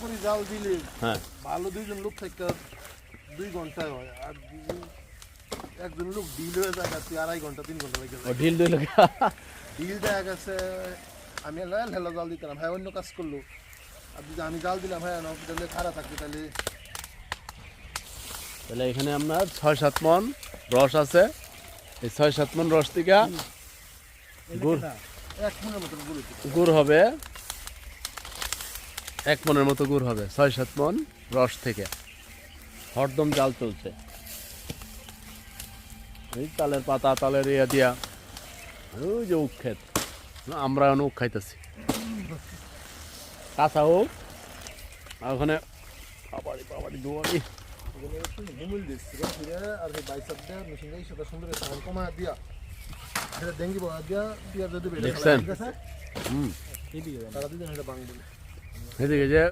পুরি জাল দিলে হ্যাঁ ভালো দুইজন লোক থেকে 2 ঘন্টায় হয় আর একজন লোক ডিল হয়ে যায় তুই 2.5 ঘন্টা 3 ঘন্টা লেগে ও যায় ঢিল দিল ডিল দেখা গেছে আমি হেলো জাল দিতাম ভাই অন্য কাজ করলো আর যদি আমি জাল দিলাম ভাই না তাহলে খারাপ থাকবে তাহলে তাহলে এখানে আপনার 6-7 মণ রস আছে এই 6-7 মণ রস থেকে গুড় 1 মনের মতো গুলো গুড় হবে 1 মণের মতো গুড় হবে 6-7 মণ রস থেকে হরদম জাল চলছে এই তালের পাতা তালের ইয়া দিয়া ওই যে উখ ক্ষেত আমরা এখন উখ খাইতেছি কাঁচা উখ আর ওখানে বাবারি বাবারি দুয়ারি ঘুমিল দিচ্ছি আর সেই বাইসাপ দিয়ে মেশিন দিয়ে সেটা সুন্দর সাউন্ড কমা দিয়া সেটা ডেঙ্গি বয়া দিয়া দিয়া যদি বেড়ে দেখছেন ঠিক আছে হুম তারা দুজন এটা বাং বলে এদিকে যে